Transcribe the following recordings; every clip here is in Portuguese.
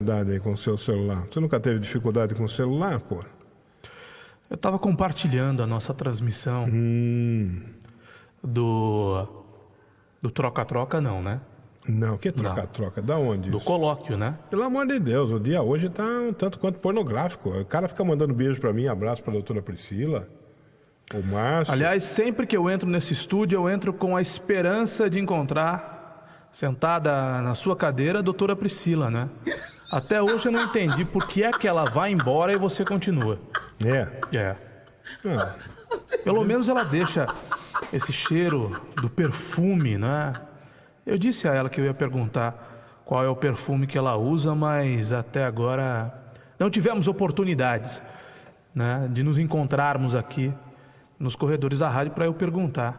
dificuldade aí com o seu celular? Você nunca teve dificuldade com o celular, pô? Eu estava compartilhando a nossa transmissão do troca-troca, não, né? Não, que troca-troca? Da onde Do isso? colóquio, né? Pelo amor de Deus, o dia hoje tá um tanto quanto pornográfico. O cara fica mandando beijo pra mim, abraço pra doutora Priscila, o Márcio. Aliás, sempre que eu entro nesse estúdio, eu entro com a esperança de encontrar, sentada na sua cadeira, a doutora Priscila, né? Até hoje eu não entendi por que é que ela vai embora e você continua. É. Ah, Pelo menos ela deixa esse cheiro do perfume, né? Eu disse a ela que eu ia perguntar qual é o perfume que ela usa, mas até agora não tivemos oportunidades, né, de nos encontrarmos aqui nos corredores da rádio para eu perguntar.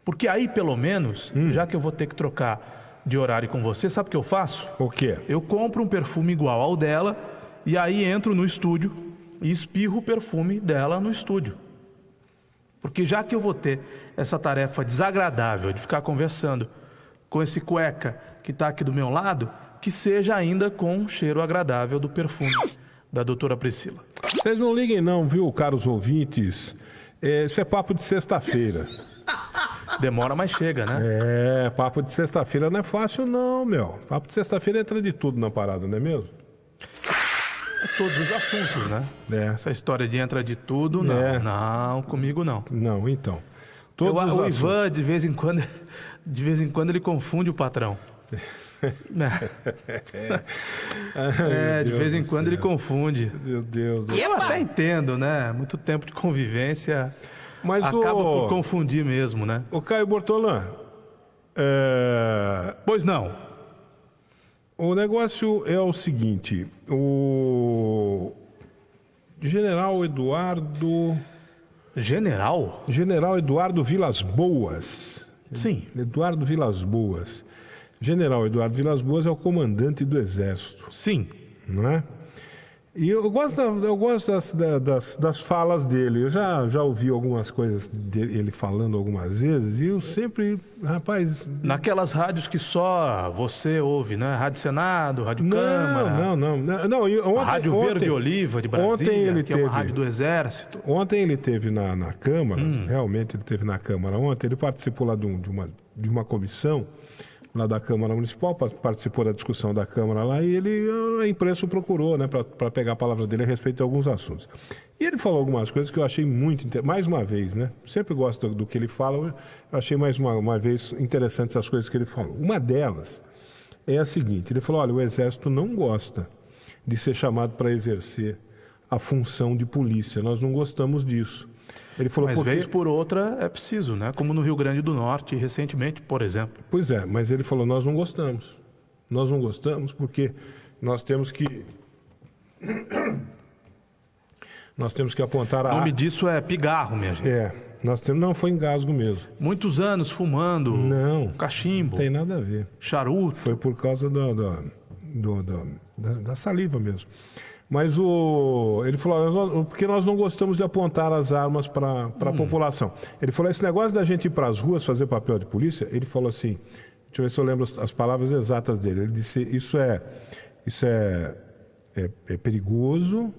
Porque aí, pelo menos, já que eu vou ter que trocar de horário com você, sabe o que eu faço? o quê? Eu compro um perfume igual ao dela e aí entro no estúdio e espirro o perfume dela no estúdio. Porque já que eu vou ter essa tarefa desagradável de ficar conversando com esse cueca que está aqui do meu lado, que seja ainda com um cheiro agradável do perfume da doutora Priscila. Vocês não liguem não, viu, caros ouvintes? Isso é papo de sexta-feira. Demora, mas chega, né? Papo de sexta-feira não é fácil não, meu. Papo de sexta-feira entra de tudo na parada, não é mesmo? Todos os assuntos, né? Essa história de entra de tudo, não. Não, comigo não. Não, então. Todos os O assuntos. Ivan, de vez em quando ele confunde o patrão. De vez em quando ele confunde. Meu Deus do E céu. eu até entendo, né? Muito tempo de convivência Mas acaba por confundir mesmo, né? o Caio Bortolã, Pois não. o negócio é o seguinte, o General Eduardo Vilas Boas. Sim. Eduardo Vilas Boas. General Eduardo Vilas Boas é o comandante do Exército, Sim. não é? E eu gosto das falas dele. Eu já ouvi algumas coisas dele falando algumas vezes e eu sempre, rapaz... Naquelas rádios que só você ouve, né? Rádio Senado, Rádio Câmara. Não. Rádio Verde Oliva de Brasília, que é uma rádio do Exército. Ontem ele esteve na Câmara, realmente ele esteve na Câmara ontem, ele participou lá de uma comissão lá da Câmara Municipal, participou da discussão da Câmara lá e a imprensa o procurou, né, para pegar a palavra dele a respeito de alguns assuntos. E ele falou algumas coisas que eu achei muito interessante, mais uma vez, né, sempre gosto do que ele fala, eu achei mais uma vez interessantes as coisas que ele falou. Uma delas é a seguinte, ele falou, olha, o Exército não gosta de ser chamado para exercer a função de polícia, nós não gostamos disso. Ele falou, Mas vez por outra é preciso, né? Como no Rio Grande do Norte, recentemente, por exemplo. Pois é, mas ele falou, nós não gostamos. Nós não gostamos porque nós temos que apontar a... O nome disso é pigarro, minha gente. Não foi engasgo mesmo. Muitos anos fumando Não, cachimbo, não tem nada a ver. charuto. Foi por causa da saliva mesmo. Mas ele falou, porque nós não gostamos de apontar as armas para a população. Ele falou, esse negócio da gente ir para as ruas fazer papel de polícia, ele falou assim, deixa eu ver se eu lembro as palavras exatas dele. Ele disse, isso é perigoso,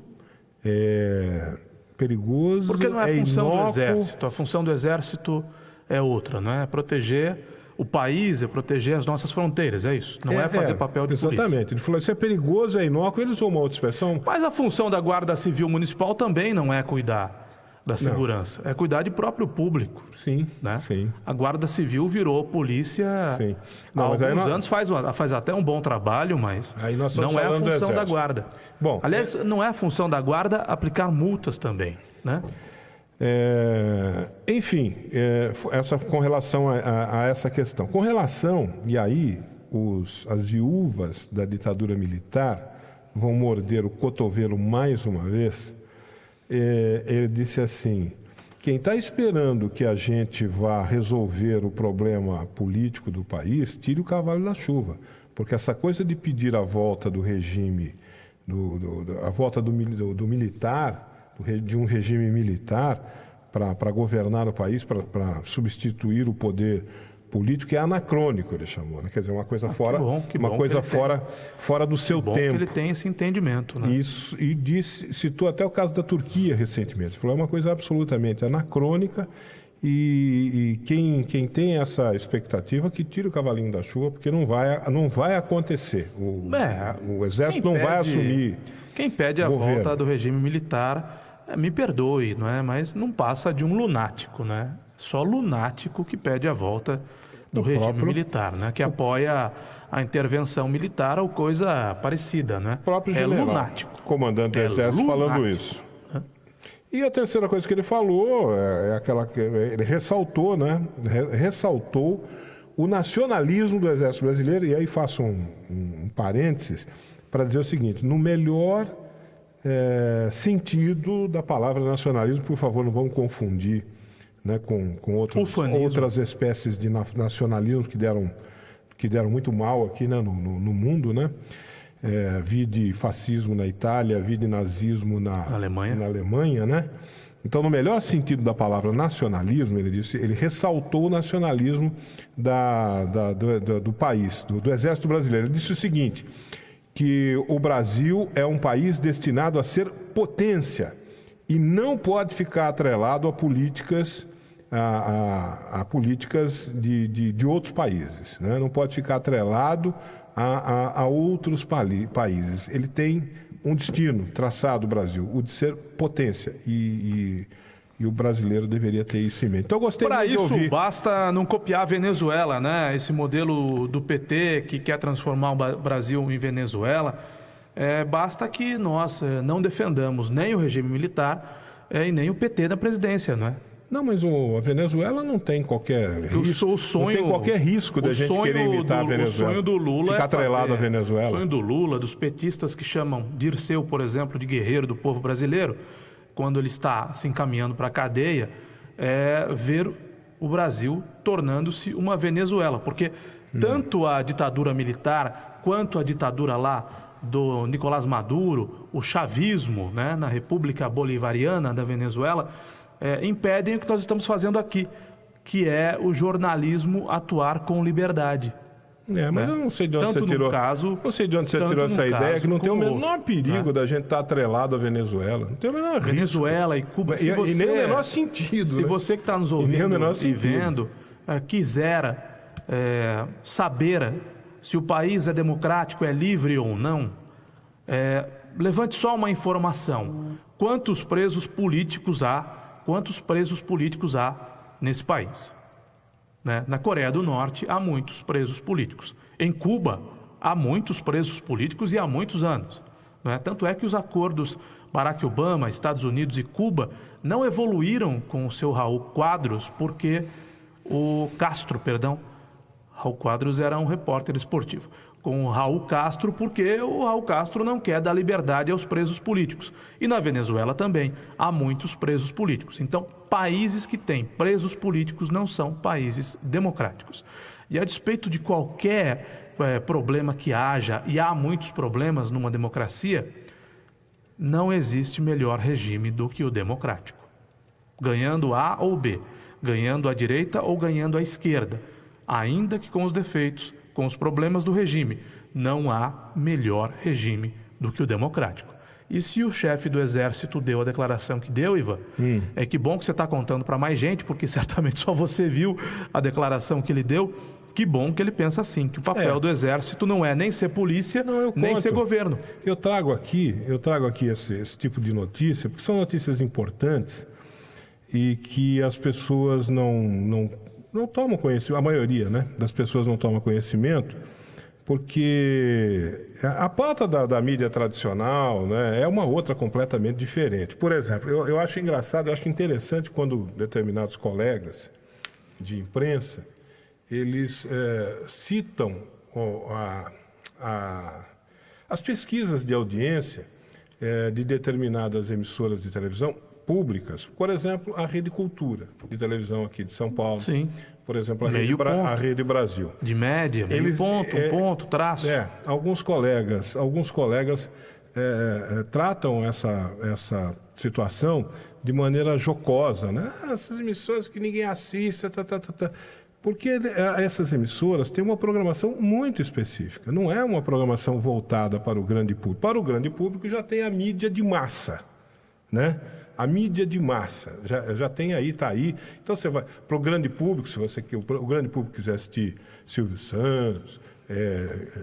Porque não é a função do inócuo. Exército. A função do Exército é outra, não é proteger o país, é proteger as nossas fronteiras, é isso. Não é fazer papel de polícia. Exatamente. Ele falou, isso é perigoso, é inócuo. Ele usou uma outra expressão. Mas a função da Guarda Civil Municipal também não é cuidar da segurança, é cuidar de próprio público. Sim, né? sim. A Guarda Civil virou polícia Sim. há alguns anos, faz até um bom trabalho, mas Aí nós estamos não é a falando do função da Exército. Guarda. Bom, aliás, não é a função da Guarda aplicar multas também, né? Enfim, com relação a essa questão. Com relação, e aí as viúvas da ditadura militar vão morder o cotovelo mais uma vez, ele disse assim, quem está esperando que a gente vá resolver o problema político do país, tire o cavalo da chuva, porque essa coisa de pedir a volta do regime, a volta do militar, de um regime militar para governar o país, para substituir o poder político é anacrônico, ele chamou, né? Quer dizer, uma coisa fora, que uma bom coisa que ele fora do seu Bom tempo. que ele tem esse entendimento, né? Isso, e citou até o caso da Turquia recentemente. Falou, é uma coisa absolutamente anacrônica e quem tem essa expectativa que tire o cavalinho da chuva, porque não vai acontecer. O Exército não vai assumir. Quem pede a governo. volta do regime militar, me perdoe, não é? Mas não passa de um lunático, né? Só lunático que pede a volta do regime militar, né? Que apoia a intervenção militar ou coisa parecida, né? O próprio general, lunático. comandante do Exército, falando isso. E a terceira coisa que ele falou é aquela que ele ressaltou, né? Ressaltou o nacionalismo do Exército Brasileiro, e aí faço um parênteses para dizer o seguinte: no melhor sentido da palavra nacionalismo, por favor, não vamos confundir, né, com outras espécies de nacionalismo que deram muito mal aqui, né, no mundo, né? Vide fascismo na Itália, vide nazismo na Alemanha, né? Então, no melhor sentido da palavra nacionalismo, ele ressaltou o nacionalismo do país, do Exército Brasileiro. Ele disse o seguinte, que o Brasil é um país destinado a ser potência e não pode ficar atrelado a políticas de outros países, né? Não pode ficar atrelado a outros países. Ele tem um destino traçado, o Brasil, o de ser potência, e o brasileiro deveria ter isso em mente. Então eu gostei muito de ouvir. Para isso, basta não copiar a Venezuela, né? Esse modelo do PT que quer transformar o Brasil em Venezuela. Basta que nós não defendamos nem o regime militar e nem o PT na presidência, não é? Não, mas a Venezuela não tem qualquer risco. Não tem qualquer risco da gente querer imitar a Venezuela. O sonho do Lula ficar atrelado à Venezuela. O sonho do Lula, dos petistas que chamam Dirceu, por exemplo, de guerreiro do povo brasileiro, quando ele está se encaminhando para a cadeia, é ver o Brasil tornando-se uma Venezuela. Porque tanto a ditadura militar quanto a ditadura lá do Nicolás Maduro, o chavismo, né, na República Bolivariana da Venezuela, impedem o que nós estamos fazendo aqui, que é o jornalismo atuar com liberdade. Mas eu não sei de onde você tirou. Não sei de onde você tirou essa ideia, que não tem o menor perigo da gente estar atrelado à Venezuela. Não tem o menor risco. Venezuela e Cuba. E nem o menor sentido. Se você que está nos ouvindo e vendo quiser saber se o país é democrático, é livre ou não, levante só uma informação. Quantos presos políticos há nesse país? Né? Na Coreia do Norte há muitos presos políticos. Em Cuba há muitos presos políticos e há muitos anos. Né? Tanto é que os acordos Barack Obama, Estados Unidos e Cuba não evoluíram com o seu Raul Quadros, porque Raul Quadros era um repórter esportivo. Com o Raul Castro, porque o Raul Castro não quer dar liberdade aos presos políticos. E na Venezuela também há muitos presos políticos. Então, países que têm presos políticos não são países democráticos. E a despeito de qualquer problema que haja, e há muitos problemas numa democracia, não existe melhor regime do que o democrático. Ganhando A ou B, ganhando a direita ou ganhando a esquerda, ainda que com os defeitos, com os problemas do regime, não há melhor regime do que o democrático. E se o chefe do Exército deu a declaração que deu, Ivan, que bom que você está contando para mais gente, porque certamente só você viu a declaração que ele deu. Que bom que ele pensa assim, que o papel do Exército não é nem ser polícia, nem ser governo. Eu trago aqui esse tipo de notícia, porque são notícias importantes e que as pessoas não tomam conhecimento, a maioria, né, das pessoas não tomam conhecimento, porque a pauta da mídia tradicional, né, é uma outra completamente diferente. Por exemplo, eu acho engraçado, eu acho interessante quando determinados colegas de imprensa, eles citam as pesquisas de audiência de determinadas emissoras de televisão públicas, por exemplo, a Rede Cultura de televisão aqui de São Paulo. Sim. Por exemplo, a Rede Brasil. De média, meio ponto, um ponto, traço. Alguns colegas tratam essa situação de maneira jocosa, né? Essas emissoras que ninguém assiste, Porque essas emissoras têm uma programação muito específica. Não é uma programação voltada para o grande público. Para o grande público já tem a mídia de massa, né? A mídia de massa já tem aí, está aí. Então você vai para o grande público, se o grande público quiser assistir Silvio Santos,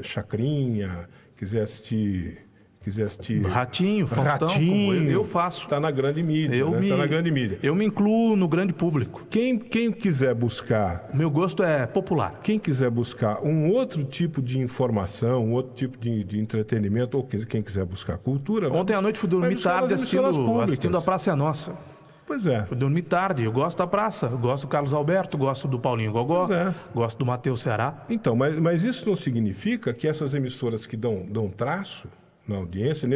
Chacrinha, quiser assistir Ratinho, Faustão, como eu faço. Está na grande mídia, tá na grande mídia. Eu me incluo no grande público. Quem quiser buscar... Meu gosto é popular. Quem quiser buscar um outro tipo de informação, um outro tipo de entretenimento, ou quem quiser buscar cultura... Ontem à noite fui dormir tarde assistindo A Praça é Nossa. Pois é. Fui dormir tarde. Eu gosto da praça. Eu gosto do Carlos Alberto, gosto do Paulinho Gogó, gosto do Matheus Ceará. Então, mas isso não significa que essas emissoras que dão traço na audiência,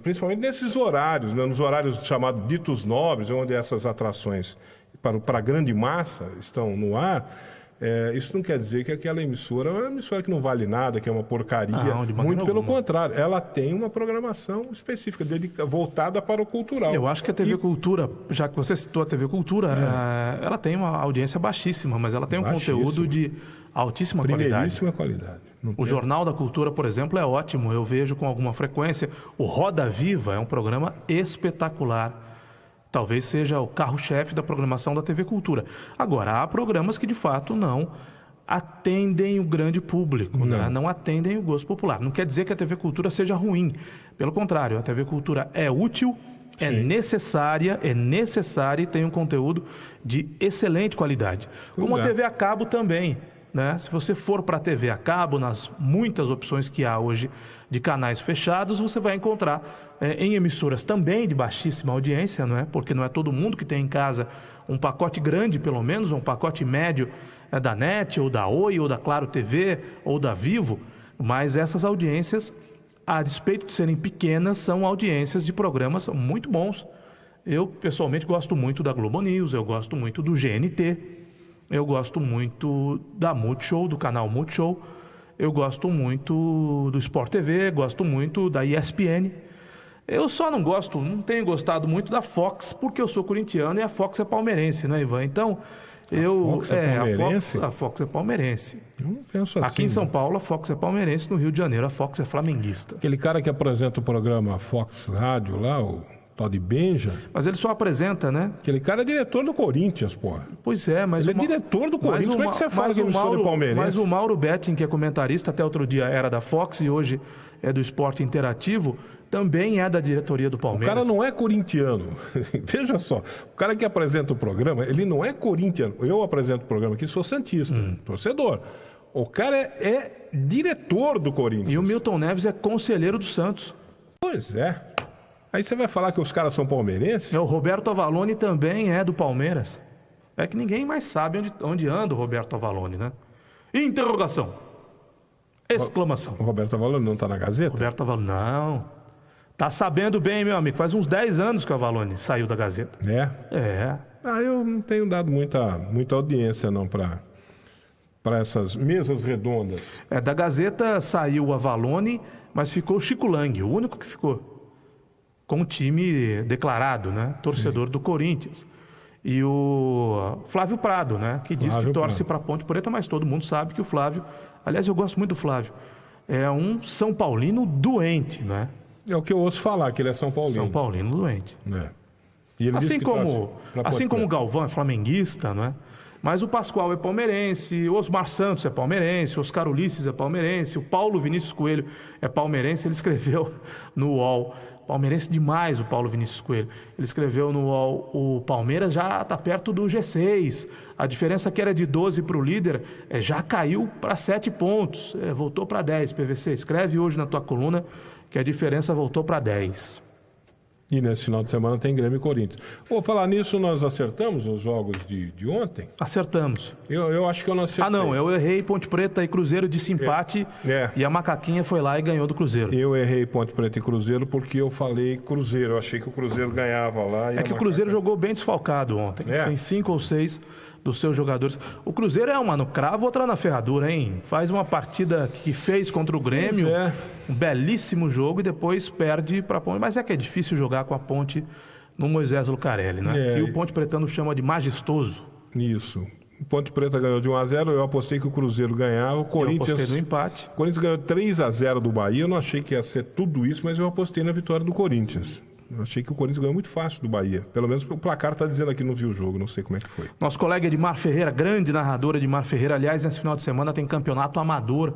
principalmente nesses horários, né, nos horários chamados ditos nobres, onde essas atrações para a grande massa estão no ar, isso não quer dizer que aquela emissora é uma emissora que não vale nada, que é uma porcaria. Não, muito pelo contrário, ela tem uma programação específica, voltada para o cultural. Eu acho que a TV Cultura, já que você citou a TV Cultura, ela tem uma audiência baixíssima, mas ela tem um conteúdo de altíssima primeiríssima qualidade. O Jornal da Cultura, por exemplo, é ótimo. Eu vejo com alguma frequência. O Roda Viva é um programa espetacular. Talvez seja o carro-chefe da programação da TV Cultura. Agora, há programas que, de fato, não atendem o grande público, né? Não atendem o gosto popular. Não quer dizer que a TV Cultura seja ruim. Pelo contrário, a TV Cultura é útil, é necessária e tem um conteúdo de excelente qualidade. Como a TV a cabo também. Né? Se você for para a TV a cabo, nas muitas opções que há hoje de canais fechados, você vai encontrar em emissoras também de baixíssima audiência, não é? Porque não é todo mundo que tem em casa um pacote grande, pelo menos, um pacote médio da NET, ou da Oi, ou da Claro TV, ou da Vivo, mas essas audiências, a despeito de serem pequenas, são audiências de programas muito bons. Eu, pessoalmente, gosto muito da Globo News, eu gosto muito do GNT, eu gosto muito da Multishow, do canal Multishow. Eu gosto muito do Sport TV, gosto muito da ESPN. Eu só não tenho gostado muito da Fox, porque eu sou corintiano e a Fox é palmeirense, né, Ivan? Então, a Fox é palmeirense. Eu não penso assim. Aqui em São Paulo, a Fox é palmeirense, no Rio de Janeiro, a Fox é flamenguista. Aquele cara que apresenta o programa Fox Rádio lá, o de Benja. Mas ele só apresenta, né? Aquele cara é diretor do Corinthians, porra. Pois é, mas... Ele é diretor do Corinthians, como é que você fala que é emissora palmeirense? Mas o Mauro Betting, que é comentarista, até outro dia era da Fox e hoje é do Esporte Interativo, também é da diretoria do Palmeiras. O cara não é corintiano. Veja só, o cara que apresenta o programa, ele não é corintiano. Eu apresento o programa aqui, sou santista, torcedor. O cara é diretor do Corinthians. E o Milton Neves é conselheiro do Santos. Pois é. Aí você vai falar que os caras são palmeirenses? O Roberto Avalone também é do Palmeiras. É que ninguém mais sabe onde anda o Roberto Avalone, né? Interrogação. Exclamação. O Roberto Avalone não está na Gazeta? Roberto Avalone, não. Tá sabendo bem, meu amigo. Faz uns 10 anos que o Avalone saiu da Gazeta. É? Eu não tenho dado muita audiência, não, para essas mesas redondas. Da Gazeta saiu o Avalone, mas ficou o Chico Lang, o único que ficou. Com o time declarado, né? Torcedor do Corinthians. E o Flávio Prado, né? Que diz que torce para a Ponte Preta, mas todo mundo sabe que o Flávio... Aliás, eu gosto muito do Flávio. É um São Paulino doente, né? É o que eu ouço falar, que ele é São Paulino. São Paulino doente. E ele assim como o Galvão é flamenguista, né? Mas o Pascoal é palmeirense, o Osmar Santos é palmeirense, o Oscar Ulisses é palmeirense, o Paulo Vinícius Coelho é palmeirense. Ele escreveu no UOL... Palmeirense demais o Paulo Vinícius Coelho. Ele escreveu no UOL, o Palmeiras já está perto do G6. A diferença que era de 12 para o líder já caiu para 7 pontos. Voltou para 10, PVC. Escreve hoje na tua coluna que a diferença voltou para 10. E nesse final de semana tem Grêmio e Corinthians. Vou falar nisso, nós acertamos os jogos de ontem? Acertamos. Eu acho que eu não acertei. Não, eu errei Ponte Preta e Cruzeiro de empate e a Macaquinha foi lá e ganhou do Cruzeiro. Eu errei Ponte Preta e Cruzeiro porque eu falei Cruzeiro. Eu achei que o Cruzeiro ganhava lá. Que o Cruzeiro jogou bem desfalcado ontem, sem 5 ou 6 dos seus jogadores. O Cruzeiro é uma no cravo, outra na ferradura, hein? Faz uma partida que fez contra o Grêmio, um belíssimo jogo e depois perde para a Ponte. Mas que é difícil jogar com a Ponte no Moisés Lucarelli, né? E o Ponte Pretano chama de majestoso. Isso. Ponte Preta ganhou de 1-0, eu apostei que o Cruzeiro ganhava, o Eu Corinthians... apostei no empate. O Corinthians ganhou 3-0 do Bahia, eu não achei que ia ser tudo isso, mas eu apostei na vitória do Corinthians. Eu achei que o Corinthians ganhou muito fácil do Bahia. Pelo menos o placar está dizendo aqui, não vi o jogo, não sei como é que foi. Nosso colega Edmar Ferreira, grande narrador Edmar Ferreira, aliás, nesse final de semana tem campeonato amador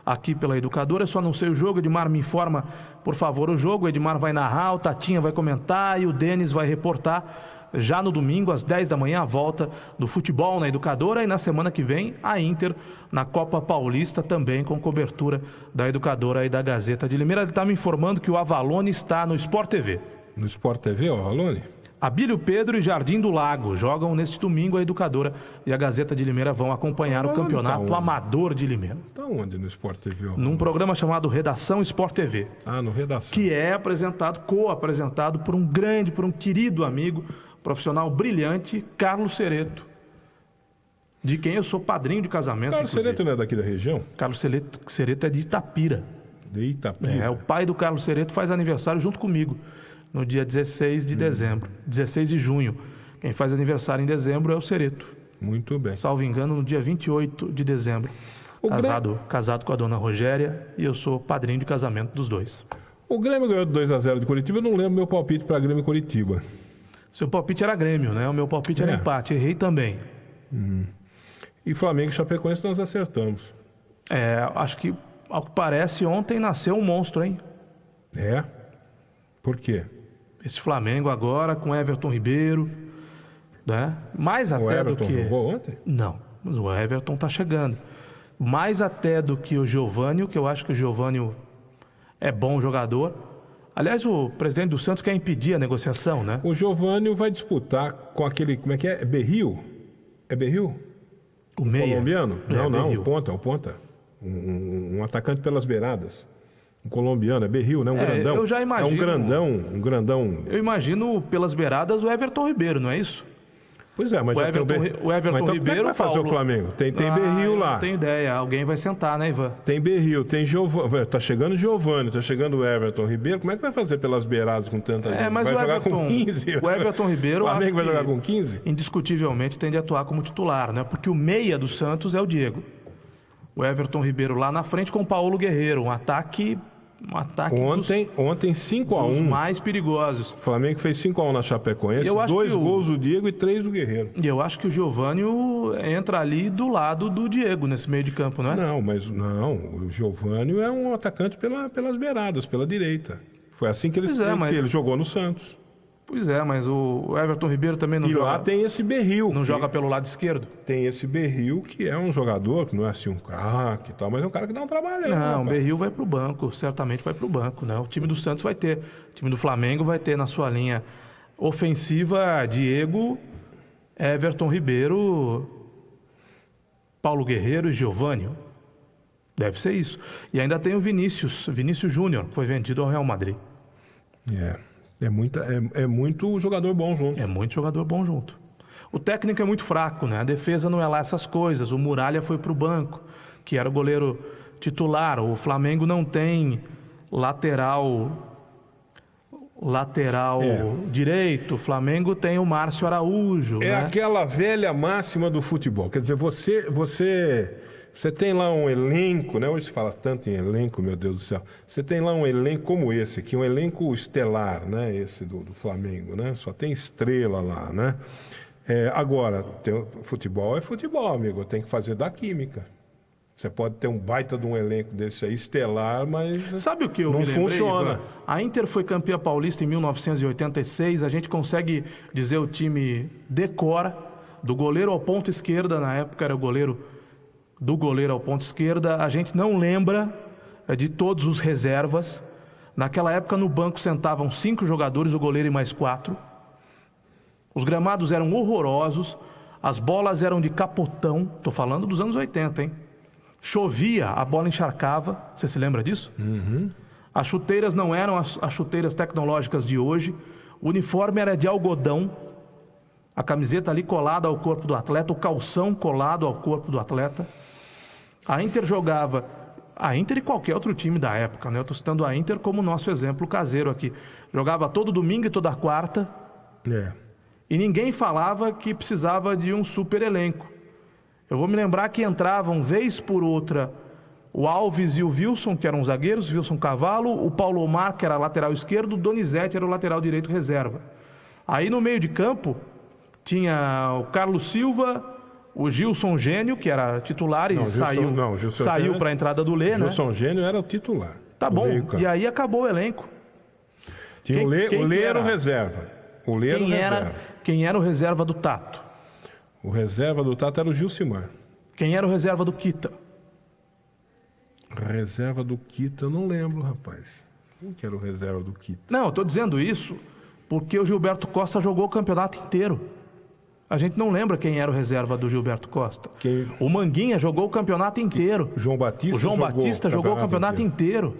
aqui pela Educadora. Eu só não sei o jogo, Edmar me informa, por favor, o jogo. O Edmar vai narrar, o Tatinha vai comentar e o Denis vai reportar. Já no domingo, às 10 da manhã, a volta do futebol na Educadora. E na semana que vem, a Inter na Copa Paulista, também com cobertura da Educadora e da Gazeta de Limeira. Ele está me informando que o Avalone está no Sport TV. No Sport TV, ó, Avalone? Abílio Pedro e Jardim do Lago jogam neste domingo. A Educadora e a Gazeta de Limeira vão acompanhar o campeonato amador de Limeira. Tá onde no Sport TV? Ó? Num programa chamado Redação Sport TV. Ah, no Redação. Que é co-apresentado por um querido amigo, profissional brilhante, Carlos Cereto, de quem eu sou padrinho de casamento. Carlos Cereto não é daqui da região? Carlos Cereto é de Itapira. De Itapira. O pai do Carlos Cereto faz aniversário junto comigo, no dia 16 de dezembro, 16 de junho. Quem faz aniversário em dezembro é o Cereto. Muito bem. Salvo engano, no dia 28 de dezembro. Casado com a dona Rogéria, e eu sou padrinho de casamento dos dois. O Grêmio ganhou de 2-0 de Curitiba, eu não lembro meu palpite para Grêmio e Curitiba. Seu palpite era Grêmio, né? O meu palpite era empate. Errei também. E Flamengo e Chapecoense nós acertamos. Acho que, ao que parece, ontem nasceu um monstro, hein? É? Por quê? Esse Flamengo agora com Everton Ribeiro, né? Mais até O Everton do que... jogou ontem? Não, mas o Everton tá chegando. Mais até do que o Giovânio, que eu acho que o Giovânio é bom jogador. Aliás, o presidente do Santos quer impedir a negociação, né? O Giovânio vai disputar com aquele, como é que é? É Berril? É Berril? O meia. Colombiano? Não, Berril. o ponta. Um atacante pelas beiradas. Um colombiano, é Berril, né? Um grandão. Eu já imagino. É um grandão. Eu imagino pelas beiradas o Everton Ribeiro, não é isso? Pois é, mas O já Everton, tem o Everton mas então, Ribeiro. como é que vai fazer Paulo... o Flamengo? Tem Berril lá. Não tenho ideia. Alguém vai sentar, né, Ivan? Tem Berril, tem Giovânio. Tá chegando o Giovânio, tá chegando o Everton Ribeiro. Como é que vai fazer pelas beiradas com tanta gente? Mas vai o jogar Everton, com 15? O Everton Ribeiro. O Flamengo vai acho jogar que, com 15? indiscutivelmente tende a atuar como titular, né? Porque o meia do Santos é o Diego. O Everton Ribeiro lá na frente com o Paulo Guerreiro. Um ataque Ontem 5-1. dos mais perigosos. O Flamengo fez 5-1 na Chapecoense, Eu acho 2 que gols do Diego e 3 do Guerreiro. E eu acho que o Giovânio entra ali do lado do Diego nesse meio de campo, não é? Não, o Giovânio é um atacante pelas beiradas, pela direita. Foi assim que ele jogou no Santos. Pois é, mas o Everton Ribeiro também não E joga. lá tem esse Berril. Não joga pelo lado esquerdo? Tem esse Berril, que é um jogador, que não é assim um craque e tal, mas é um cara que dá um trabalho. Não, o Berril vai pro banco, certamente vai pro banco, né? O time do Santos vai ter, o time do Flamengo vai ter na sua linha ofensiva Diego, Everton Ribeiro, Paulo Guerreiro e Giovânio. Deve ser isso. E ainda tem o Vinícius Júnior, que foi vendido ao Real Madrid. É muito jogador bom junto. É muito jogador bom junto. O técnico é muito fraco, né? A defesa não é lá essas coisas. O Muralha foi pro banco, que era o goleiro titular. O Flamengo não tem lateral direito. O Flamengo tem o Márcio Araújo. É, né? Aquela velha máxima do futebol. Quer dizer, você tem lá um elenco, né? Hoje se fala tanto em elenco, meu Deus do céu. Você tem lá um elenco como esse aqui, um elenco estelar, né? Esse do Flamengo, né? Só tem estrela lá, né? Agora, futebol é futebol, amigo. Tem que fazer da química. Você pode ter um baita de um elenco desse aí, estelar, mas sabe o que eu não me lembrei, funciona. Ivan? A Inter foi campeã paulista em 1986. A gente consegue dizer o time decora, do goleiro ao ponto esquerda, na época era o goleiro... Do goleiro ao ponto esquerda, a gente não lembra de todos os reservas. Naquela época, no banco sentavam 5 jogadores, o goleiro e mais 4. Os gramados eram horrorosos, as bolas eram de capotão. Estou falando dos anos 80, hein? Chovia, a bola encharcava. Você se lembra disso? Uhum. As chuteiras não eram as chuteiras tecnológicas de hoje. O uniforme era de algodão. A camiseta ali colada ao corpo do atleta, o calção colado ao corpo do atleta. A Inter jogava, a Inter e qualquer outro time da época, né? Eu estou citando a Inter como nosso exemplo caseiro aqui. Jogava todo domingo e toda quarta. E ninguém falava que precisava de um super elenco. Eu vou me lembrar que entravam, vez por outra, o Alves e o Wilson, que eram zagueiros, Wilson Cavalo, o Paulo Omar, que era lateral esquerdo, o Donizete era o lateral direito reserva. Aí no meio de campo tinha o Carlos Silva, o Gilson Gênio, que era titular e saiu para a entrada do Lê, né? Gilson Gênio era o titular. Tá bom, e aí acabou o elenco. Tinha o Lê era o reserva. O Lê era o reserva. Quem era o reserva do Tato? O reserva do Tato era o Gilcimar. Quem era o reserva do Kita? Reserva do Kita, eu não lembro, rapaz. Quem que era o reserva do Kita? Não, eu estou dizendo isso porque o Gilberto Costa jogou o campeonato inteiro. A gente não lembra quem era o reserva do Gilberto Costa. O Manguinha jogou o campeonato inteiro. O João Batista jogou o campeonato inteiro.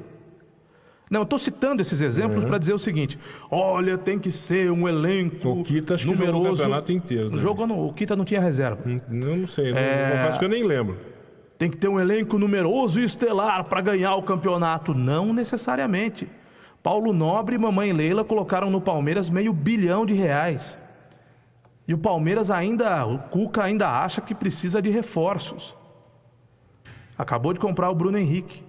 Não, eu estou citando esses exemplos para dizer o seguinte: olha, tem que ser um elenco o Kita, acho que numeroso. Jogou o campeonato inteiro. Né? O Kita não tinha reserva. Eu não sei, confesso que eu nem lembro. Tem que ter um elenco numeroso e estelar para ganhar o campeonato. Não necessariamente. Paulo Nobre e Mamãe Leila colocaram no Palmeiras R$500 milhão. E o Palmeiras o Cuca ainda acha que precisa de reforços. Acabou de comprar o Bruno Henrique.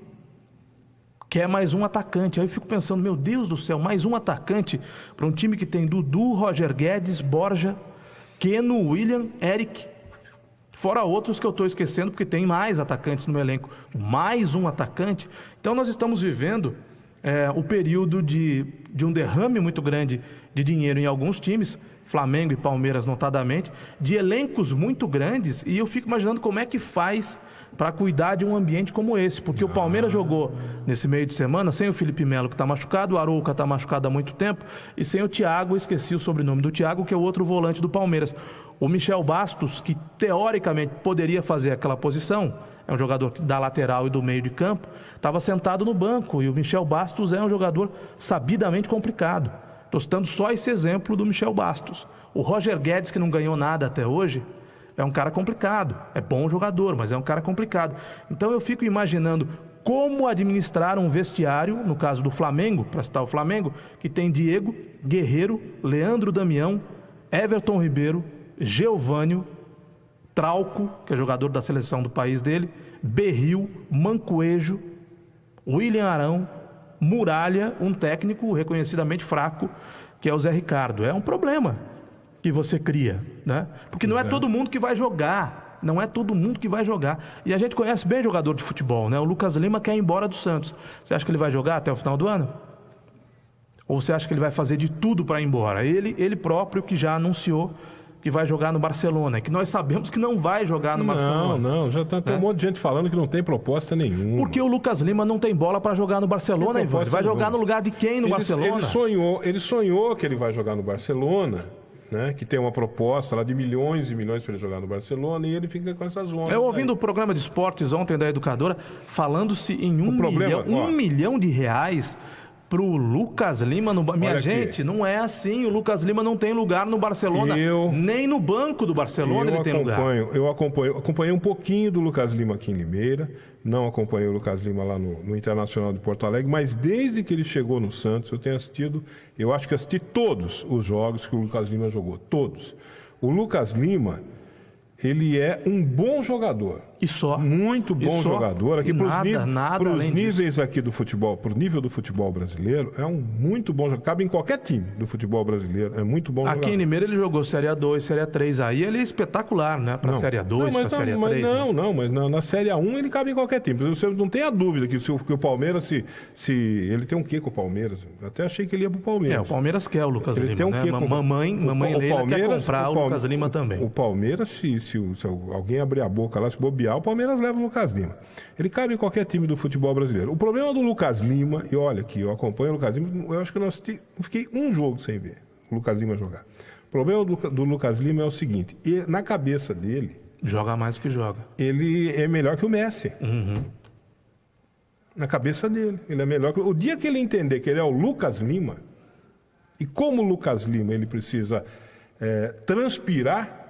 Quer mais um atacante. Aí eu fico pensando, meu Deus do céu, mais um atacante para um time que tem Dudu, Roger Guedes, Borja, Keno, William, Eric. Fora outros que eu estou esquecendo, porque tem mais atacantes no elenco. Mais um atacante. Então nós estamos vivendo o período de um derrame muito grande de dinheiro em alguns times, Flamengo e Palmeiras notadamente, de elencos muito grandes, e eu fico imaginando como é que faz para cuidar de um ambiente como esse, porque o Palmeiras jogou nesse meio de semana sem o Felipe Melo, que está machucado, o Arouca está machucado há muito tempo, e sem o Thiago, esqueci o sobrenome do Thiago, que é o outro volante do Palmeiras. O Michel Bastos, que teoricamente poderia fazer aquela posição, é um jogador da lateral e do meio de campo, estava sentado no banco, e o Michel Bastos é um jogador sabidamente complicado. Estou citando só esse exemplo do Michel Bastos. O Roger Guedes, que não ganhou nada até hoje, é um cara complicado. É bom jogador, mas é um cara complicado. Então eu fico imaginando como administrar um vestiário, no caso do Flamengo, para citar o Flamengo, que tem Diego, Guerreiro, Leandro Damião, Everton Ribeiro, Geovânio, Trauco, que é jogador da seleção do país dele, Berril, Mancoejo, William Arão, Muralha, um técnico reconhecidamente fraco, que é o Zé Ricardo. É um problema que você cria, né? Porque não é todo mundo que vai jogar. Não é todo mundo que vai jogar. E a gente conhece bem jogador de futebol, né? O Lucas Lima quer ir embora do Santos. Você acha que ele vai jogar até o final do ano? Ou você acha que ele vai fazer de tudo para ir embora? Ele próprio que já anunciou que vai jogar no Barcelona, que nós sabemos que não vai jogar no Barcelona. Não, já tem um monte de gente falando que não tem proposta nenhuma. Porque o Lucas Lima não tem bola para jogar no Barcelona, Ivan. Ele vai jogar no lugar de quem no Barcelona? Ele sonhou que ele vai jogar no Barcelona, né? Que tem uma proposta lá de milhões e milhões para ele jogar no Barcelona, e ele fica com essas ondas. Eu ouvindo o programa de esportes ontem da Educadora, falando-se em um milhão de reais pro Lucas Lima no Minha gente, não é assim. O Lucas Lima não tem lugar no Barcelona, nem no banco do Barcelona ele tem lugar. Eu acompanhei um pouquinho do Lucas Lima aqui em Limeira, não acompanhei o Lucas Lima lá no Internacional de Porto Alegre, mas desde que ele chegou no Santos, eu acho que assisti todos os jogos que o Lucas Lima jogou, todos. O Lucas Lima, ele é um bom jogador. E só. Muito bom jogador. Aqui para os níveis aqui do futebol, para o nível do futebol brasileiro, é um muito bom jogador. Cabe em qualquer time do futebol brasileiro. É muito bom jogador. Aqui em Limeira ele jogou Série A2, Série A3. Aí ele é espetacular, né? Para Série A2, para Série A3. Mas na Série A1 ele cabe em qualquer time. Você não tem a dúvida que o Palmeiras, se ele tem um quê com o Palmeiras? Eu até achei que ele ia pro Palmeiras. O Palmeiras quer o Lucas Lima, tem um quê, né? Mamãe Leila quer comprar o Lucas Lima também. O Palmeiras, se alguém abrir a boca lá, se bobear, o Palmeiras leva o Lucas Lima. Ele cabe em qualquer time do futebol brasileiro. O problema do Lucas Lima, e olha que eu acompanho o Lucas Lima, eu acho que eu fiquei um jogo sem ver o Lucas Lima jogar. O problema do Lucas Lima é o seguinte, na cabeça dele... Joga mais do que joga. Ele é melhor que o Messi. Uhum. Na cabeça dele. Ele é melhor que... O dia que ele entender que ele é o Lucas Lima, e como o Lucas Lima ele precisa transpirar,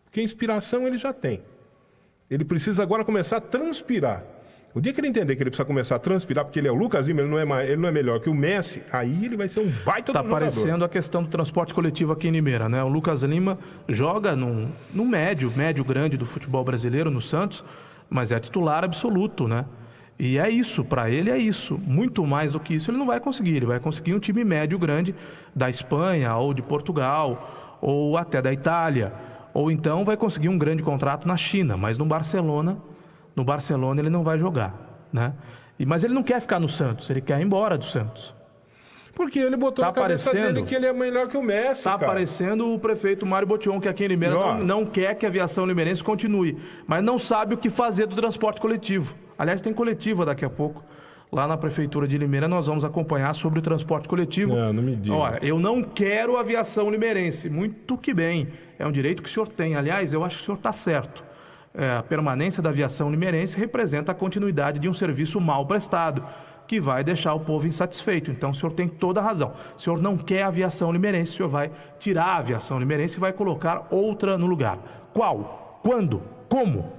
porque inspiração ele já tem. Ele precisa agora começar a transpirar. O dia que ele entender que ele precisa começar a transpirar, porque ele é o Lucas Lima, ele não é melhor que o Messi, aí ele vai ser um baita do jogador. Tá parecendo a questão do transporte coletivo aqui em Limeira, né? O Lucas Lima joga no médio grande do futebol brasileiro, no Santos, mas é titular absoluto, né? E é isso, para ele é isso. Muito mais do que isso ele não vai conseguir. Ele vai conseguir um time médio grande da Espanha, ou de Portugal, ou até da Itália. Ou então vai conseguir um grande contrato na China, mas no Barcelona ele não vai jogar, né? Mas ele não quer ficar no Santos, ele quer ir embora do Santos. Porque ele botou na cabeça dele que ele é melhor que o Messi, Tá cara. aparecendo o prefeito Mário Botion, que aqui em Limeira não quer que a aviação limeirense continue, mas não sabe o que fazer do transporte coletivo. Aliás, tem coletiva daqui a pouco. Lá na Prefeitura de Limeira nós vamos acompanhar sobre o transporte coletivo. Não me diga. Olha, eu não quero aviação limeirense. Muito que bem. É um direito que o senhor tem. Aliás, eu acho que o senhor está certo. A permanência da aviação limeirense representa a continuidade de um serviço mal prestado, que vai deixar o povo insatisfeito. Então o senhor tem toda a razão. O senhor não quer a aviação limeirense, o senhor vai tirar a aviação limeirense e vai colocar outra no lugar. Qual? Quando? Como?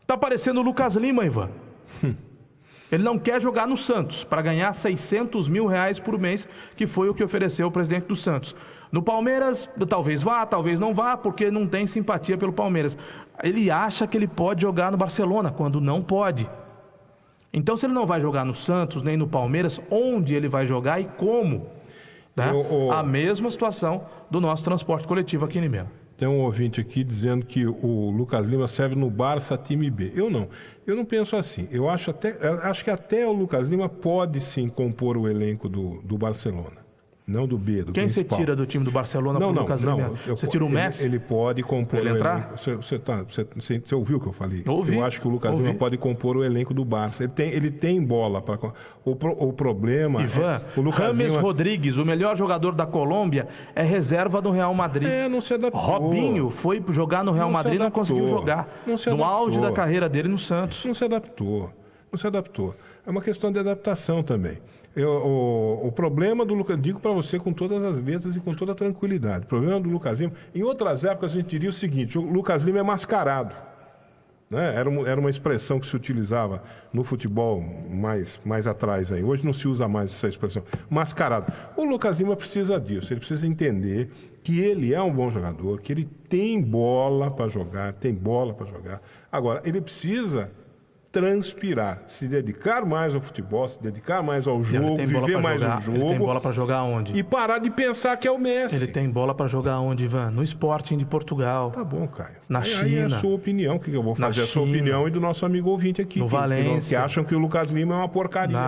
Está parecendo o Lucas Lima, Ivan. Ele não quer jogar no Santos para ganhar R$600 mil por mês, que foi o que ofereceu o presidente do Santos. No Palmeiras, talvez vá, talvez não vá, porque não tem simpatia pelo Palmeiras. Ele acha que ele pode jogar no Barcelona, quando não pode. Então, se ele não vai jogar no Santos, nem no Palmeiras, onde ele vai jogar e como? Né? A mesma situação do nosso transporte coletivo aqui em Limeira. Tem um ouvinte aqui dizendo que o Lucas Lima serve no Barça time B. Eu não penso assim. Eu acho que até o Lucas Lima pode sim compor o elenco do Barcelona. Não do B, do Quem principal. Você tira do time do Barcelona pro Lucas Lima? Você tira o Messi? Ele pode compor ele o entrar? elenco. Você ouviu o que eu falei? Ouvi. Eu acho que o Lucas Lima pode compor o elenco do Barça. Ele tem bola para. O problema Ivan, o Lucas James Lima... Rodrigues, o melhor jogador da Colômbia, é reserva do Real Madrid. Não se adaptou. Robinho foi jogar no Real Madrid e não conseguiu jogar. No auge da carreira dele no Santos. Não se adaptou. É uma questão de adaptação também. O problema do Lucas, digo para você com todas as letras e com toda a tranquilidade, o problema do Lucas Lima, em outras épocas a gente diria o seguinte: o Lucas Lima é mascarado, né? Era uma expressão que se utilizava no futebol mais atrás aí. Hoje não se usa mais essa expressão, mascarado. O Lucas Lima precisa disso, ele precisa entender que ele é um bom jogador, que ele tem bola para jogar, Agora, ele precisa transpirar, se dedicar mais ao futebol, se dedicar mais ao jogo, viver mais o jogo. Ele tem bola para jogar onde? E parar de pensar que é o Messi. Ele tem bola para jogar onde, Ivan? No Sporting de Portugal. Tá bom, Caio. Na Aí China. é a sua opinião. O que eu vou fazer? A sua opinião e do nosso amigo ouvinte aqui. No Valência. Que acham que o Lucas Lima é uma porcaria.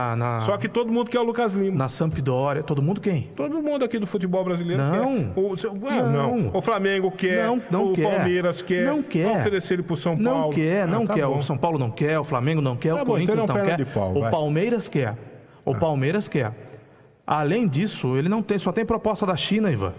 Só que todo mundo quer o Lucas Lima. Na Sampdoria. Todo mundo quem? Todo mundo aqui do futebol brasileiro não. quer. Não. O Flamengo quer. Não o quer. Palmeiras quer. Não quer. Vão oferecer ele pro São Paulo. Não quer. Bom. O São Paulo não quer. O Flamengo não quer. O Corinthians não quer. O Palmeiras quer. O Palmeiras quer. Além disso, ele não tem, só tem proposta da China, Ivan.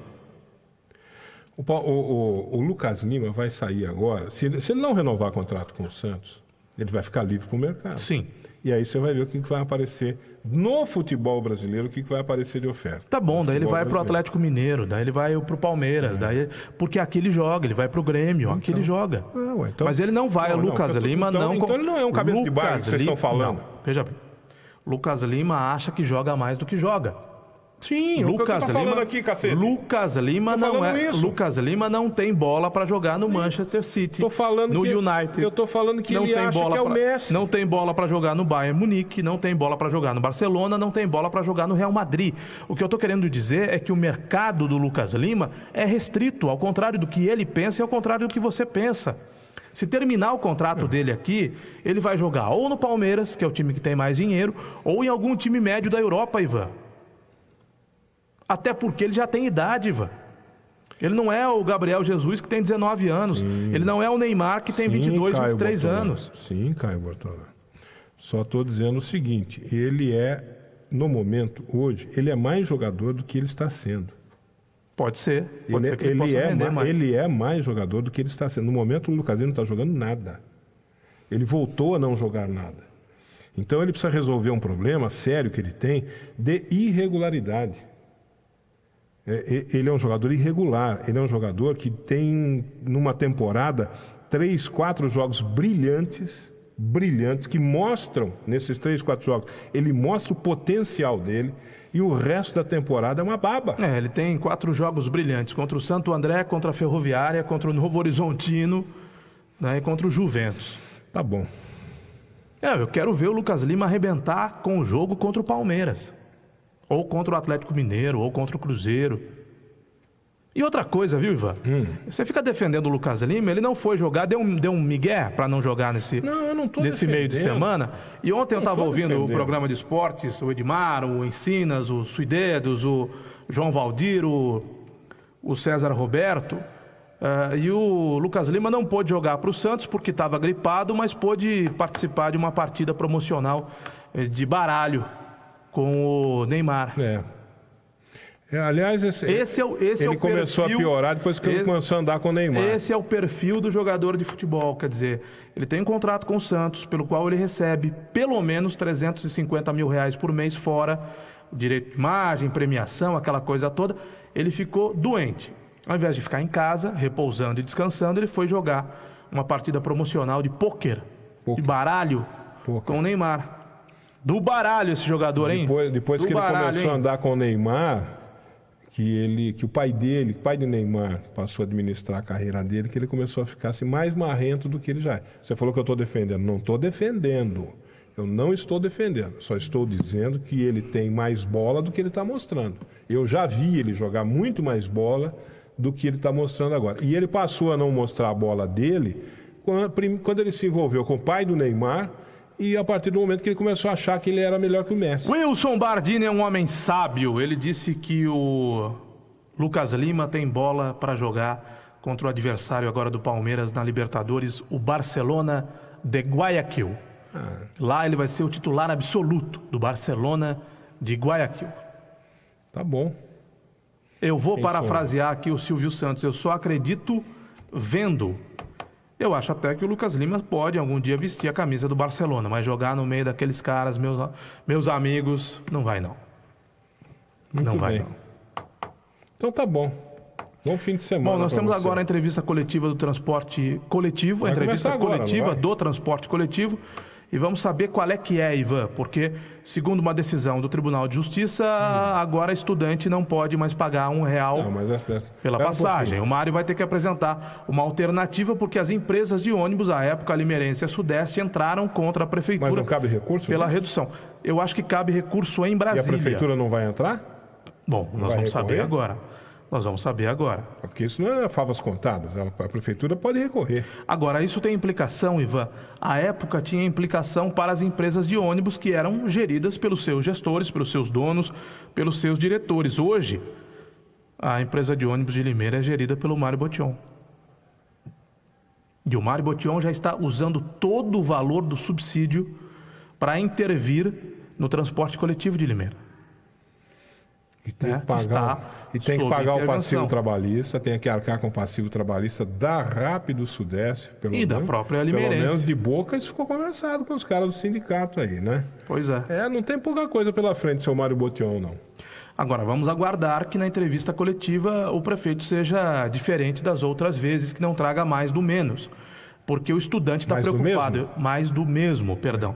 O Lucas Lima vai sair agora. Se ele não renovar contrato com o Santos, ele vai ficar livre para o mercado. Sim. E aí você vai ver o que vai aparecer no futebol brasileiro, o que vai aparecer de oferta. Tá bom, daí ele vai pro Atlético Mineiro, daí ele vai pro Palmeiras, daí porque aqui ele joga, ele vai pro Grêmio, aqui ele joga. Mas ele não vai, o Lucas Lima não... Então ele não é um cabeça de baile que vocês estão falando. Não, veja bem. Lucas Lima acha que joga mais do que joga. Sim, Lucas Lima, falando aqui, cacete. Lucas Lima não é. Isso. Lucas Lima não tem bola para jogar no Manchester City. Tô falando no que, United. Eu tô falando que não ele tem acha bola que é o Messi. Não tem bola para jogar no Bayern Munique, não tem bola para jogar no Barcelona, não tem bola para jogar no Real Madrid. O que eu tô querendo dizer é que o mercado do Lucas Lima é restrito, ao contrário do que ele pensa e ao contrário do que você pensa. Se terminar o contrato dele aqui, ele vai jogar ou no Palmeiras, que é o time que tem mais dinheiro, ou em algum time médio da Europa, Ivan. Até porque ele já tem idade, Ivan. Ele não é o Gabriel Jesus, que tem 19 anos. Sim. Ele não é o Neymar, que tem 22, 23 anos. Sim, Caio Bortola. Só estou dizendo o seguinte, ele é, no momento, hoje, ele é mais jogador do que ele está sendo. Pode ser. Pode ser que ele possa render mais. Ele é mais jogador do que ele está sendo. No momento, o Lucas Lima não está jogando nada. Ele voltou a não jogar nada. Então, ele precisa resolver um problema sério que ele tem de irregularidade. Ele é um jogador irregular. Ele é um jogador que tem, numa temporada, 3, 4 jogos brilhantes brilhantes que mostram, nesses 3, 4 jogos, ele mostra o potencial dele e o resto da temporada é uma baba. Ele tem 4 jogos brilhantes contra o Santo André, contra a Ferroviária, contra o Novo Horizontino, né, e contra o Juventus. Tá bom. Eu quero ver o Lucas Lima arrebentar com o jogo contra o Palmeiras, ou contra o Atlético Mineiro, ou contra o Cruzeiro. E outra coisa, viu, Ivan? Você fica defendendo o Lucas Lima, ele não foi jogar, deu um migué para não jogar nesse meio de semana. E ontem eu estava ouvindo o programa de esportes, o Edmar, o Encinas, o Suidedos, o João Valdir, o César Roberto. E o Lucas Lima não pôde jogar para o Santos porque estava gripado, mas pôde participar de uma partida promocional de baralho com o Neymar. Aliás, ele começou a piorar depois que ele começou a andar com o Neymar. Esse é o perfil do jogador de futebol, quer dizer, ele tem um contrato com o Santos, pelo qual ele recebe pelo menos R$350 mil por mês, fora direito de imagem, premiação, aquela coisa toda. Ele ficou doente. Ao invés de ficar em casa, repousando e descansando, ele foi jogar uma partida promocional de pôquer, de baralho, com o Neymar. Do baralho esse jogador, hein? Depois que ele começou a andar com o Neymar, que o pai do Neymar, passou a administrar a carreira dele, que ele começou a ficar assim, mais marrento do que ele já é. Você falou que eu estou defendendo. Não estou defendendo. Eu não estou defendendo. Só estou dizendo que ele tem mais bola do que ele está mostrando. Eu já vi ele jogar muito mais bola do que ele está mostrando agora. E ele passou a não mostrar a bola dele quando ele se envolveu com o pai do Neymar, e a partir do momento que ele começou a achar que ele era melhor que o Messi. Wilson Bardini é um homem sábio. Ele disse que o Lucas Lima tem bola para jogar contra o adversário agora do Palmeiras na Libertadores, o Barcelona de Guayaquil. Lá ele vai ser o titular absoluto do Barcelona de Guayaquil. Tá bom. Eu vou parafrasear aqui o Silvio Santos. Eu só acredito vendo. Eu acho até que o Lucas Lima pode algum dia vestir a camisa do Barcelona, mas jogar no meio daqueles caras, meus amigos, não vai não. Não vai não. Então tá bom. Bom fim de semana. Bom, nós temos agora a entrevista coletiva do transporte coletivo, a entrevista coletiva do transporte coletivo. E vamos saber qual é que é, Ivan, porque, segundo uma decisão do Tribunal de Justiça, agora estudante não pode mais pagar R$1 pela passagem. O Mário vai ter que apresentar uma alternativa, porque as empresas de ônibus, à época, a Limeirense e a Sudeste, entraram contra a Prefeitura. Mas não cabe recurso? Pela redução. Eu acho que cabe recurso em Brasília. E a Prefeitura não vai entrar? Bom, nós vamos saber agora. Nós vamos saber agora. Porque isso não é favas contadas, a Prefeitura pode recorrer. Agora, isso tem implicação, Ivan. À época tinha implicação para as empresas de ônibus que eram geridas pelos seus gestores, pelos seus donos, pelos seus diretores. Hoje, a empresa de ônibus de Limeira é gerida pelo Mário Botion. E o Mário Botion já está usando todo o valor do subsídio para intervir no transporte coletivo de Limeira. E tem que pagar o passivo trabalhista, tem que arcar com o passivo trabalhista da Rápido Sudeste. Da própria Limeirense. Pelo menos de boca isso ficou conversado com os caras do sindicato aí, né? Pois é. Não tem pouca coisa pela frente, seu Mário Botion, não. Agora, vamos aguardar que na entrevista coletiva o prefeito seja diferente das outras vezes, que não traga mais do menos. Porque o estudante está preocupado. Mais do mesmo, perdão.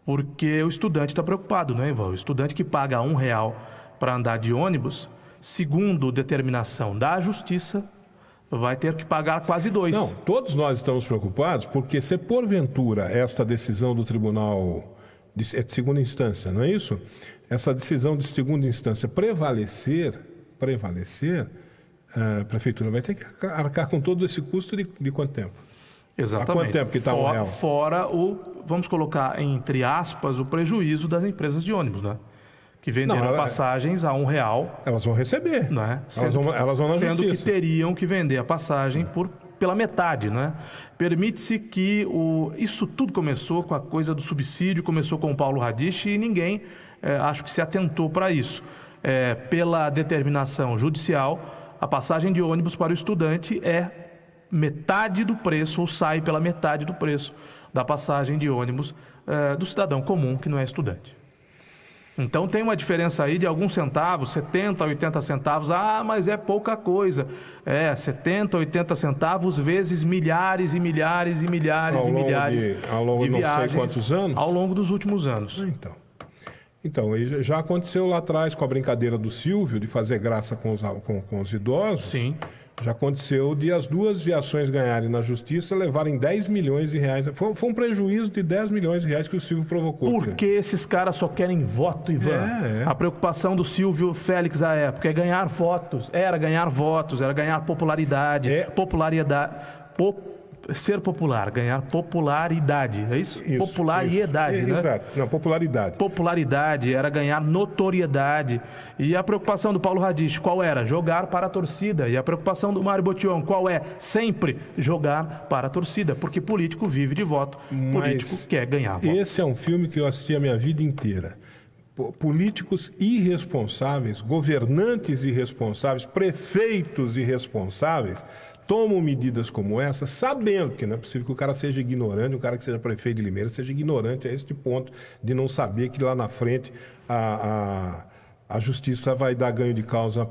Porque o estudante está preocupado, não é, Ivan? O estudante que paga R$1 para andar de ônibus, segundo determinação da Justiça, vai ter que pagar quase 2. Não, todos nós estamos preocupados, porque se porventura esta decisão do Tribunal de segunda instância, não é isso? Essa decisão de segunda instância prevalecer, a Prefeitura vai ter que arcar com todo esse custo de quanto tempo? Exatamente. Há quanto tempo que está R$1? Fora vamos colocar entre aspas, o prejuízo das empresas de ônibus, né? Que venderam passagens a R$1. Elas vão receber. Não é? Elas vão na sendo justiça. Que teriam que vender a passagem pela metade, né? Permite-se que isso tudo começou com a coisa do subsídio, começou com o Paulo Radich e ninguém, acho que se atentou para isso. Pela determinação judicial, a passagem de ônibus para o estudante é metade do preço, ou sai pela metade do preço da passagem de ônibus do cidadão comum que não é estudante. Então tem uma diferença aí de alguns centavos, 70, 80 centavos. Ah, mas é pouca coisa. 70, 80 centavos vezes milhares e milhares e milhares e milhares ao longo de não viagens. sei quantos anos? Ao longo dos últimos anos. Então, já aconteceu lá atrás com a brincadeira do Silvio, de fazer graça com os idosos. Sim. Já aconteceu de as duas viações ganharem na justiça levarem 10 milhões de reais. Foi um prejuízo de 10 milhões de reais que o Silvio provocou. Porque esses caras só querem voto, Ivan. A preocupação do Silvio Félix à época é ganhar votos. Era ganhar popularidade. Ser popular, ganhar popularidade, é isso? Popularidade, né? Exato, não, popularidade. Popularidade, era ganhar notoriedade. E a preocupação do Paulo Radich, qual era? Jogar para a torcida. E a preocupação do Mário Botion, qual é? Sempre jogar para a torcida, porque político vive de voto, político quer ganhar voto. Esse é um filme que eu assisti a minha vida inteira. Políticos irresponsáveis, governantes irresponsáveis, prefeitos irresponsáveis tomam medidas como essa, sabendo que não é possível que o cara seja ignorante, o cara que seja prefeito de Limeira seja ignorante a este ponto de não saber que lá na frente a justiça vai dar ganho de causa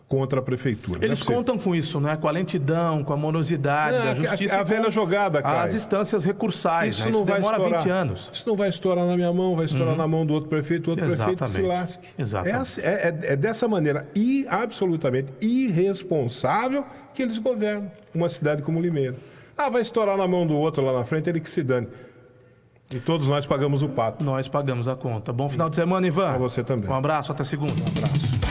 contra a prefeitura. Eles contam com isso, né? Com a lentidão, com a morosidade da justiça. A velha jogada, cara. As instâncias recursais. Isso né? não vai demora estourar. 20 anos. Isso não vai estourar na minha mão, vai estourar na mão do outro prefeito, o outro prefeito se lasque. Exatamente. É dessa maneira absolutamente irresponsável que eles governam uma cidade como Limeira. Vai estourar na mão do outro lá na frente, ele que se dane. E todos nós pagamos o pato. Nós pagamos a conta. Bom final de semana, Ivan. Pra você também. Um abraço, até segunda. Um abraço.